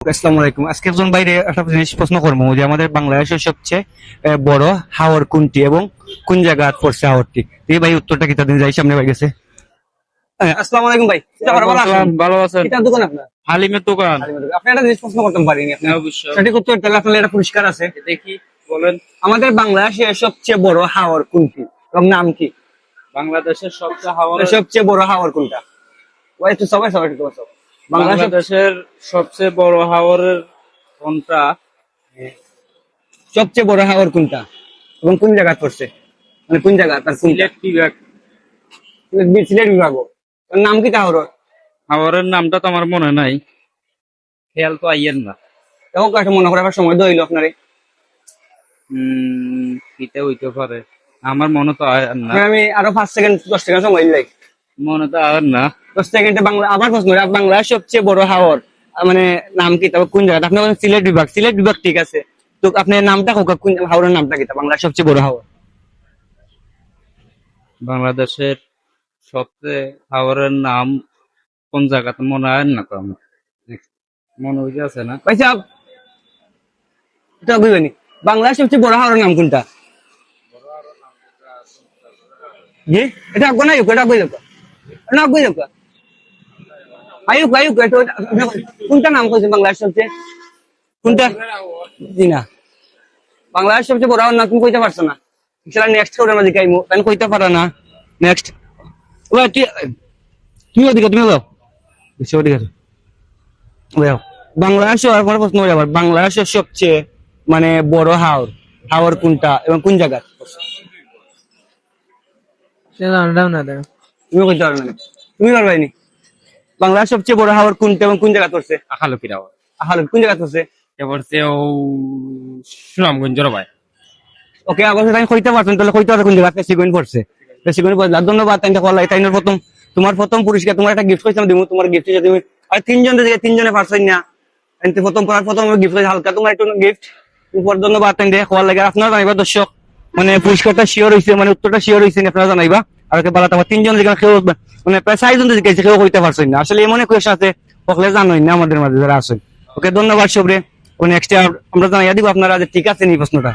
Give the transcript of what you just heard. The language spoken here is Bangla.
আসসালামু আলাইকুম। আজকে একজন বাইরে একটা জিনিস প্রশ্ন করবো যে আমাদের বাংলাদেশের সবচেয়ে বড় হাওর কোনটি এবং কোন জায়গায় পড়ছে হাওরটি? এই ভাই উত্তরটা কি তাদের যাই সামনে ভাই গেছে। আসসালামু আলাইকুম ভাই। ভালো আছেন? ভালো আছেন? কিতাব দোকান আপনার? হালিমের দোকান। আপনি একটা জিনিস প্রশ্ন করতে পারিনি আপনি। হ্যাঁ, অবশ্যই। সঠিক উত্তর তাহলে আপনার একটা পুরস্কার আছে। দেখি, বলেন। আমাদের বাংলাদেশের সবচেয়ে বড় হাওর কোনটি এবং নাম কি? বাংলাদেশের সবচেয়ে হাওরের সবচেয়ে বড় হাওর কোনটা? ওই একটু সবাই সবাই একটু বসো। বাংলাদেশের সবচেয়ে বড় হাওরের কোনটা? সবচেয়ে বড় হাওর কোনটা এবং কোন জায়গায় পড়ছে, মানে কোন জায়গা তার কোনটা? সিলেট বিভাগ। সিলেট বিভাগ। ওর নাম কি তাহর? হাওরের নামটা তো আমার মনে নাই, খেয়াল তো আইয়ের না। এখন একটা মনে করার সময় দইল আপনারে। কিতে হইতে পারে, আমার মনে তো আর না। আমি আরো 5 সেকেন্ড 10 সেকেন্ড সময় দিলাই। মনে তো আর না। 10 সেকেন্ডে বাংলা আবার প্রশ্ন করি, বাংলার সবচেয়ে বড় হাওর মানে নাম কি, তবে কোন জায়গা? আপনি বলেন সিলেট বিভাগ। সিলেট বিভাগ ঠিক আছে, তো আপনি নামটা হোক, কোন হাওরের নামটা কি বাংলার সবচেয়ে বড় হাওর? বাংলাদেশের সবচেয়ে হাওরের নাম কোন জায়গাতে মনে হয় না তো আমার। মনে হইতে আছে না। ভাই সাহেব, এটা বুঝবেনি বাংলার সবচেয়ে বড় হাওরের নাম কোনটা? জি, এটা আগে না, এটা আগে যাবো না, আগে যাবো আয়ুক আয়ুক, কোনটা নাম কইছে বাংলার সবচেয়ে? কোনটা? জি না, বাংলাদেশ সবচেয়ে বড় না, তুমি কইতে পারছো না। সেটা নেক্সট করে আমাদের কাইমু তাই কইতে পারো না। নেক্সট তুমি ওদিকে, তুমি যাও বেশি ওদিকে যাও। বাংলাদেশ আর পরে প্রশ্ন করি আবার, বাংলাদেশের সবচেয়ে মানে বড় হাওর, হাওর কোনটা এবং কোন জায়গা? তুমি কইতে পারো না, তুমি পারবাইনি। বাংলাদেশ সবচেয়ে বড় হাওর কোনটা এবং কোন জায়গা পড়ছে? আখালুকির হাওর। আহাল কোন জায়গা পড়ছে? এবার ও সুনামগঞ্জের ভাই। ওকে, আবার আমি কইতে পারছেন তাহলে কইতে পারো কোন জায়গা প্রেসিডেন্ট পড়ছে। প্রেসিডেন্ট পড়ছে। ধন্যবাদ। তাইটা কল তাইনের প্রথম, তোমার প্রথম পুরস্কার, তোমার একটা গিফট কইছিলাম দিব, তোমার গিফট হিসেবে তুমি আর তিনজনে পারছেন না। এনতে প্রথম পড়ার প্রথম গিফট হালকা, তোমার একটু গিফট উপর। ধন্যবাদ তাই দেখে কল লাগে। আপনারা জানাইবা দর্শক, মানে পুরস্কারটা শিওর হইছে, মানে উত্তরটা শিওর হইছে আপনারা জানাইবা। আর কে বালা তোমার তিনজন যেখানে কেউ মানে প্রায় 4 জন জিজ্ঞাসা কেউ কইতে পারছেন না। আসলে এমন কোয়েশ্চন আছে সকলে জানোই না আমাদের মাঝে যারা আছেন। ওকে, ধন্যবাদ সবরে। নেক্সট আমরা জানাইয়া দিব আপনারা যে ঠিক আছে নি প্রশ্নটা।